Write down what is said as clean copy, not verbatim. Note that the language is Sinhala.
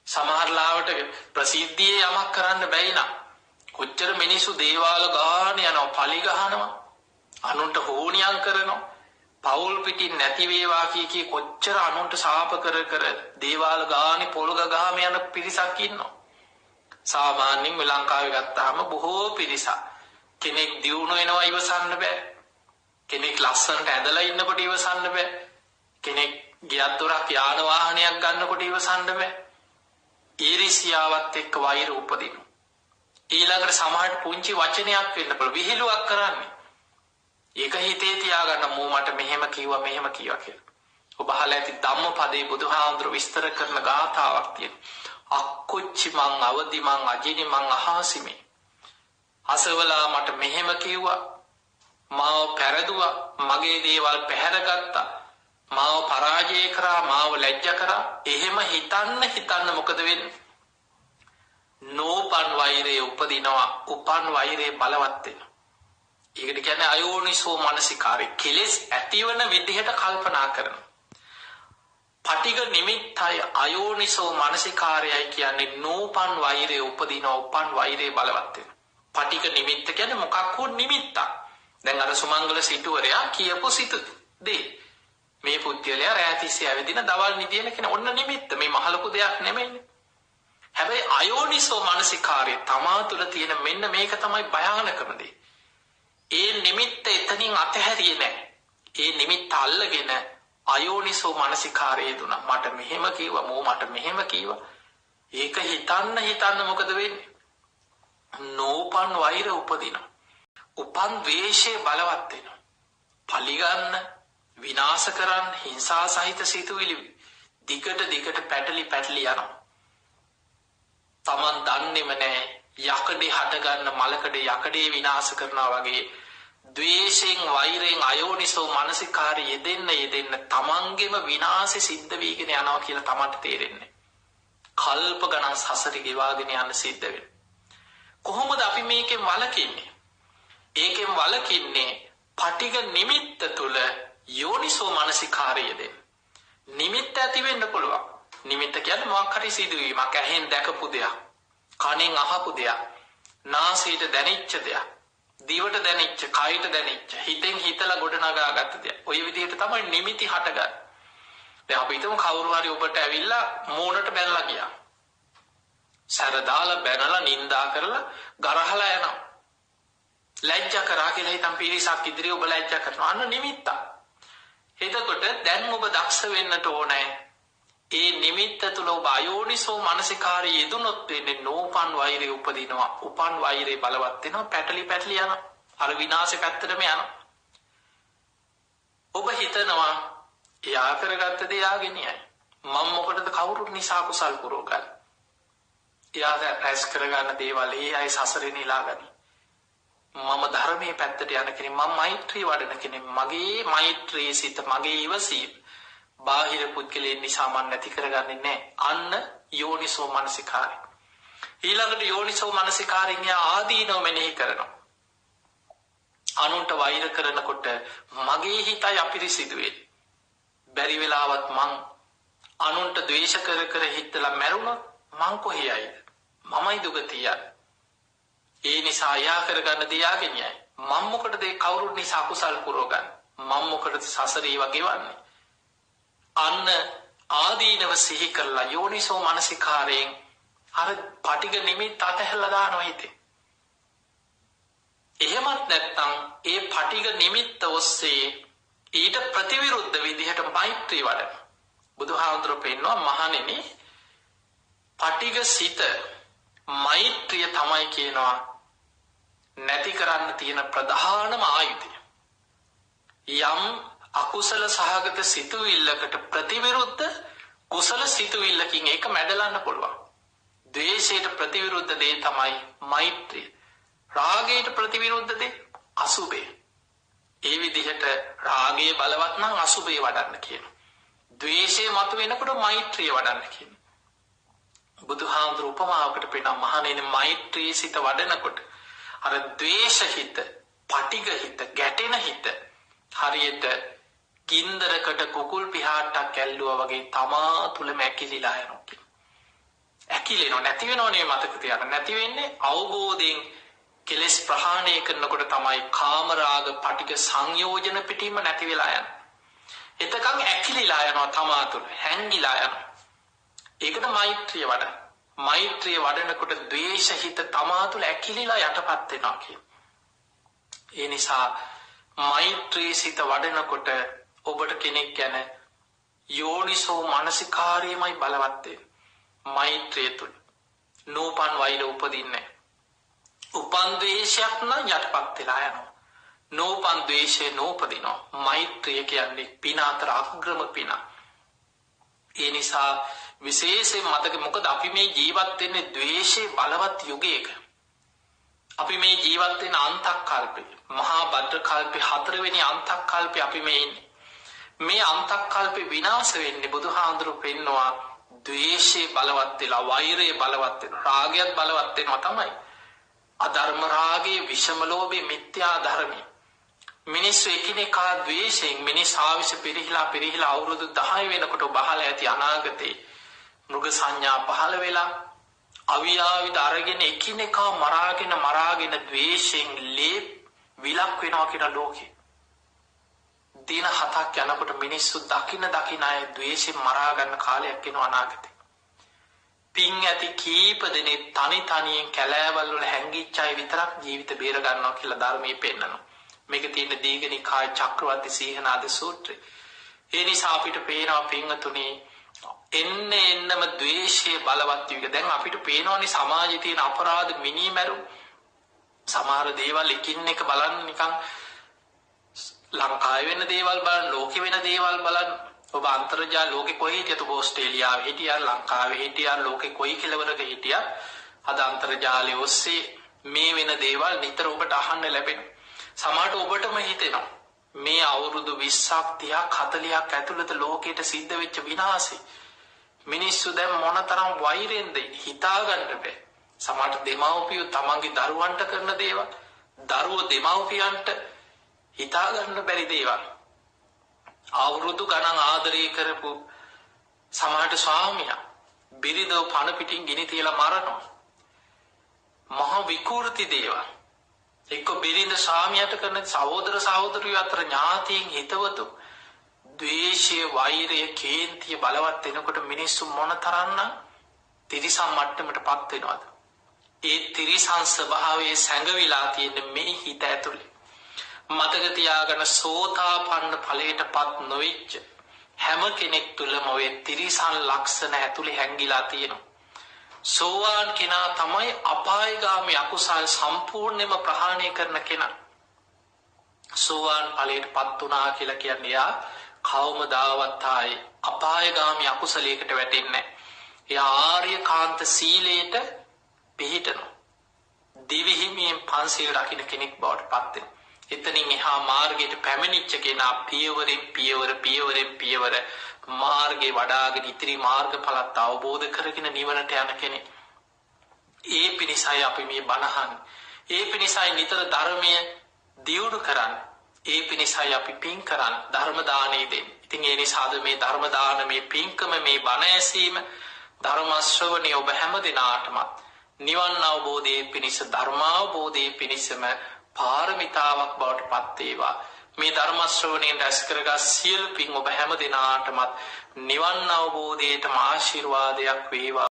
සමහරලාවට ප්‍රසිද්ධියේ යමක් කරන්න බැයි නම් කොච්චර මිනිස්සු දේවාල ගාන යනවා, පලි ගහනවා, අනුන්ට හෝනියම් කරනවා, පවුල් පිටින් නැති වේවා කී කොච්චර අනුන්ට ශාප කර කර දේවාල ගානේ පොළග ගහම යන පිරිසක් ඉන්නවා. සාමාන්‍යයෙන් ලංකාවේ ගත්තාම බොහෝ පිරිසක් කෙනෙක් දියුණු වෙනවා ඉවසන්න බෑ. කෙනෙක් ලස්සනට ඇඳලා ඉන්නකොට ඉවසන්න බෑ. කෙනෙක් ගියක් දොරක් යාන වාහනයක් ගන්නකොට ඉවසන්න බෑ. ඊර්ෂ්‍යාවත් එක්ක වෛර උපදිනවා. ඊළඟට සමහරට පුංචි වචනයක් වෙන්න පුළුවන් විහිළුවක් කරන්නේ. ඒක හිතේ තියාගන්න මෝ මට මෙහෙම කිව්වා කියලා. ඔබ අහලා ඇති ධම්මපදයේ බුදුහාමුදුරු විස්තර කරන ගාථාවක් තියෙනවා. අක්කුච්චි මං අවදි මං අජිනි මං අහාසිමි. අසවලා මට මෙහෙම කිව්වා, මාව පැරදුවා, මගේ දේවල් පැහැරගත්තා, මාව පරාජය කරා, මාව ලැජ්ජ කරා. එහෙම හිතන්න මොකද වෙන්නේ? නෝපන් වෛරය උපදිනවා, උපන් වෛරය බලවත් වෙනවා. ඒකට කියන්නේ අයෝනිසෝ මනසිකාරය. කෙලෙස් ඇතිවන විදිහට කල්පනා කරනවා. පටිඝ නිමිත්තයි අයෝනිසෝ මනසිකාරයයි කියන්නේ නෝපන් වෛරය උපදිනවා, උපන් වෛරය බලවත් වෙනවා. පටිඝ නිමිත්ත කියන්නේ මොකක් හෝ නිමිත්තක්. දැන් අර සුමංගල සිටුවරයා කියපු දේ. මේ පුත්‍යලයා රැතිස්සේ ඇවිදින දවල් නිදින කියන ඔන්න නිමිත්ත. මේ මහලොකු දෙයක් නෙමෙයිනේ. හැබැයි අයෝනිසෝ මනසිකාරය තමා තුළ තියෙන මෙන්න මේක තමයි භයානකම දේ. ඒ නිමිත්ත එතනින් අතහැරියේ නැහැ. ඒ නිමිත්ත අල්ලගෙන අයෝනිසෝ මනසිකාරයේ දුනා. මට මෙහෙම කිව්වා, මෝ මට මෙහෙම කිව්වා. ඒක හිතන්න මොකද වෙන්නේ? නෝපන් වෛර උපදිනවා. උපන් ද්වේෂය බලවත් වෙනවා. පලිගන්න, විනාශ කරන්න, හිංසා සහිත සිතුවිලි දිගට පැටලි යනවා. තමන් දන්නේම නැහැ යකඩේ හටගන්න මලකඩේ යකඩේ විනාශ කරනවා වගේ ද්වේෂයෙන් වෛරයෙන් අයෝනිසෝ මනසිකාරය යෙදෙන්න තමන්ගේම විනාශය සිද්ධ වීගෙන යනවා කියලා තමන්ට තේරෙන්නේ. කල්ප ගණන් සසරේ ගෙවාගෙන යන්න සිද්ධ වෙනවා. කොහොමද අපි මේකෙන් වළකින්නේ? ඒකෙන් වළකින්නේ පටිඝ නිමිත්ත තුල යෝනිසෝ මනසිකාරය යෙදෙන්න. නිමිත්ත ඇති වෙන්න පුළුවන්. නිමිත්ත කියන්නේ මොකක් හරි සිදුවීමක්, ඇහෙන් දැකපු දෙයක්, කනෙන් අහපු දෙයක්, නාසයට දැනෙච්ච දෙයක්, දිවට දැනෙච්ච, කයට දැනෙච්ච, හිතෙන් හිතලා ගොඩනගාගත්ත දෙයක්. ඔය විදිහට තමයි නිමිති හටගන්නේ. දැන් අපි හිතමු කවුරු හරි ඔබට ඇවිල්ලා මූණට බැනලා ගියා. සරදාලා බැනලා නිඳා කරලා ගරහලා යනවා. ලැජ්ජා කරා කියලා හිතන් පිරිසක් ඉදිරියේ ඔබ ලැජ්ජා කරනවා. අන්න නිමිත්ත. එතකොට දැන් ඔබ දක්ෂ වෙන්නට ඕනේ. ඒ නිමිත්ත තුල ඔබ අයෝනිසෝ මනසිකාරය යෙදුනොත් වෙන්නේ නෝපන් වෛරය උපදිනවා, උපන් වෛරය බලවත් වෙනවා, පැටලි යනවා, අර විනාශ පැත්තටම යනවා. ඔබ හිතනවා එයා කරගත්ත දේ යාගෙනියයි, මම මොකටද කවුරුත් නිසා කුසල් පුරවගන්නේ? එයා රැස් කරගන්න දේවල් ඒ අය සසරේ නිලාගනි. මම ධර්මයේ පැත්තට යන කෙනෙක්, මම මෛත්‍රී වඩන කෙනෙක්, මගේ මෛත්‍රී සිත, මගේ ඉවසීම බාහිර පුද්ගලයන් නිසා මන් නැති කරගන්නේ නැහැ. අන්න යෝනිසෝ මනසිකාරය. ඊළඟට යෝනිසෝ මනසිකාරින් ආදීනව මෙනෙහි කරනවා. අනුන්ට වෛර කරනකොට මගේ හිතයි අපිරිසිදු වෙන්නේ. බැරි වෙලාවත් මං අනුන්ට ද්වේෂ කර හිතලා මැරුණොත් මං කොහේ යයිද? මමයි දුගතිය යන්නේ. ඒ නිසා යා කරගන්න දේ යාගෙනියයි. මම මොකටද ඒ කවුරුත් නිසා කුසල් පුරවගන්නේ? මම මොකටද සසරේ වගේ වන්නේ? අන්න ආදීනව සිහි කරලා යෝනිසෝ මනසිකාරයෙන් අර පටිඝ නිමිත්ත අතහැරලා දානවා හිතේ. එහෙමත් නැත්නම් ඒ පටිඝ නිමිත්ත ඔස්සේ ඊට ප්‍රතිවිරුද්ධ විදිහට මෛත්‍රී වඩන. බුදුහාමුදුරුවෝ පෙන්වනවා මහණෙනි, පටිඝ සිත මෛත්‍රිය තමයි කියනවා නැති කරන්න තියෙන ප්‍රධානම ආයුධය. යම් අකුසල සහගත සිතුවිල්ලකට ප්‍රතිවිරුද්ධ කුසල සිතුවිල්ලකින් ඒක මැඩලන්න පුළුවන්. ද්වේෂයට ප්‍රතිවිරුද්ධ දේ තමයි මෛත්‍රිය. රාගයට ප්‍රතිවිරුද්ධ දේ අසුභය. ඒ විදිහට රාගය බලවත් නම් අසුභය වඩන්න කියනවා. ද්වේෂය මතුවෙනකොට මෛත්‍රිය වඩන්න කියනවා. බුදුහාමුදුරුවෝ උපමාවකට පෙන්නන මහණෙනි, මෛත්‍රී සිත වඩනකොට අර ද්වේෂ හිත, පටිඝ හිත, ගැටෙන හිත හරියට ගින්දරකට කුකුල් පිහාට්ටක් ඇල්ලුවා වගේ තමා තුල මැකිලිලා යනවා. ඇකිලෙනවා. නැති වෙනව නෙවෙයි මතක තියාගන්න. නැති වෙන්නේ අවබෝධයෙන් කෙලෙස් ප්‍රහාණය කරනකොට තමයි කාමරාග පටික සංයෝජන පිටීම නැති වෙලා යන්නේ. එතකන් ඇකිලිලා යනවා තමා තුළ. හැංගිලා යනවා. ඒකට මෛත්‍රිය වඩන. මෛත්‍රිය වඩනකොට ද්වේෂ හිත තමා තුළ ඇකිලිලා යටපත් වෙනවා කියන. ඒ නිසා මෛත්‍රී සිත වඩනකොට ඔබට කෙනෙක් ගැන යෝනිසෝ මනසිකාරයමයි බලවත් වෙන්නේ. මෛත්‍රිය තුළ නූපන් වෛර උපදින්නේ. උපන් ද්වේෂයක් නම් යටපත් වෙලා යනවා. නූපන් ද්වේෂේ නූපදිනවා. මෛත්‍රිය කියන්නේ පින අතර අග්‍රම පින. ඒ නිසා විශේෂයෙන් මතක මොකද අපි මේ ජීවත් වෙන්නේ ද්වේෂේ බලවත් යුගයක. අපි මේ ජීවත් වෙන අන්තක්කල්පේ මහා භද්‍ර කල්පේ 4 වෙනි අන්තක්කල්පේ අපි මේ ඉන්නේ. මේ අන්තක්කල්පේ විනාශ වෙන්නේ බුදුහාඳුරු පෙන්නවා ද්වේෂේ බලවත් වෙලා වෛරය බලවත් වෙනවා රාගයත් බලවත් වෙනවා තමයි. අධර්ම රාගයේ විෂම ලෝභයේ මිත්‍යා ධර්මයේ මිනිස්සු එකිනෙකා ද්වේෂයෙන් මිනිස් ආවිෂ පිරිහිලා අවුරුදු 10 වෙනකොට බහල ඇති අනාගතේ මෘග සංඥා පහළ වෙලා අවියාවිද අරගෙන එකිනෙකා මරාගෙන ද්වේෂයෙන් ලේ විලක් වෙනවා කියන ලෝකේ. දින 7ක් යනකොට මිනිස්සු දකින අය ද්වේෂයෙන් මරා ගන්න කාලයක් එනවා අනාගතේ. පින් ඇති කීප දෙනෙක් තනියෙන් කැලෑවල් වල හැංගිච්ච අය විතරක් ජීවිත බේර ගන්නවා කියලා ධර්මයේ පෙන්නනවා. මේක තියෙන දීඝනිකාය චක්‍රවර්ති සීහනාද සූත්‍රය. ඒ නිසා අපිට පේනවා පින්වතුනි එන්නම ද්වේෂයේ බලවත් වීක. දැන් අපිට පේනවනේ සමාජයේ තියෙන අපරාධ මිනිමරු සමහර දේවල් එකින් එක බලන්න නිකන් ලංකාවේ වෙන දේවල් බලන්න ලෝකෙ වෙන දේවල් බලන්න. ඔබ අන්තර්ජාල ලෝකෙ කොහේ හිටියත් ඔබ ඕස්ට්‍රේලියාවේ හිටියත් ලංකාවේ හිටියත් ලෝකෙ කොයි කෙළවරක හිටියත් අද අන්තර්ජාලය ඔස්සේ මේ වෙන දේවල් නිතර ඔබට අහන්න ලැබෙනවා. සමහරට ඔබටම හිතෙනවා මේ අවුරුදු 20ක් 30ක් 40ක් ඇතුළත ලෝකෙට සිද්ධ වෙච්ච විනාශය මිනිස්සු දැන් මොනතරම් වෛරෙන්ද හිතා ගන්න බෑ. සමහරට දෙමව්පියෝ තමන්ගේ දරුවන්ට කරන දේවල් දරුවෝ දෙමව්පියන්ට හිතා ගන්න බැරි දේවල්. අවුරුදු ගණන් ආදරය කරපු සමහරට ස්වාමියා බිරිඳව පණ පිටින් ගිනි තියලා මරනවා. මහ විකෘති දේවල්. එක්ක බිරිඳ ස්වාමියාට කරන සහෝදර සහෝදරියෝ අතර ඥාතීන් හිතවතු ද්වේෂය වෛරය කේන්තිය බලවත් වෙනකොට මිනිස්සු මොනතරම්නම් තිරිසන් මට්ටමටපත් වෙනවද? ඒ තිරිසන් ස්වභාවයේ සැඟවිලා තියෙන මේ හිත ඇතුලේ මතක තියාගන්න සෝතාපන්න ඵලයටපත් නොවෙච්ච හැම කෙනෙක් තුළම ඔය තිරිසන් ලක්ෂණ ඇතුලේ හැංගිලා තියෙනවා. සෝවාන් කෙනා තමයි අපායගාමී අකුසල් සම්පූර්ණයෙන්ම ප්‍රහාණය කරන කෙනා. සෝවාන් ඵලයටපත් වුණා කියලා කියන්නේ යා කවමදාවත් ආයේ අපායගාමී අකුසලයකට වැටෙන්නේ නැහැ. එයා ආර්යකාන්ත සීලයට පිහිටනවා. දිවිහිමියෙන් පන්සිල් රකින්න කෙනෙක් බවට පත් වෙනවා. එතනින් එහා මාර්ගයට පැමිණිච්ච කෙනා පියවරෙන් පියවර මාර්ගේ වඩාගෙන ඉතිරි මාර්ගඵලත් අවබෝධ කරගෙන නිවනට යන කෙනෙක්. ඒ පිණිසයි අපි මේ බණහන්. ඒ පිණිසයි නිතර ධර්මය දියුණු කරන්නේ. ඒ පිණිසයි අපි පින් කරන්නේ ධර්ම දානෙ දෙන්නේ. ඉතින් ඒ නිසාද මේ ධර්ම දාන මේ පින්කම මේ බණ ඇසීම ධර්ම ශ්‍රවණය ඔබ හැම දිනාටම නිවන් අවබෝධයේ පිණිස ධර්මාවබෝධයේ පිණිසම පාරමිතාවක් බවට පත් වේවා. මේ ධර්ම ශ්‍රවණයෙන් රැස් කරගත් සියලු පින් ඔබ හැම දිනාටම නිවන් අවබෝධයටම ආශිර්වාදයක් වේවා.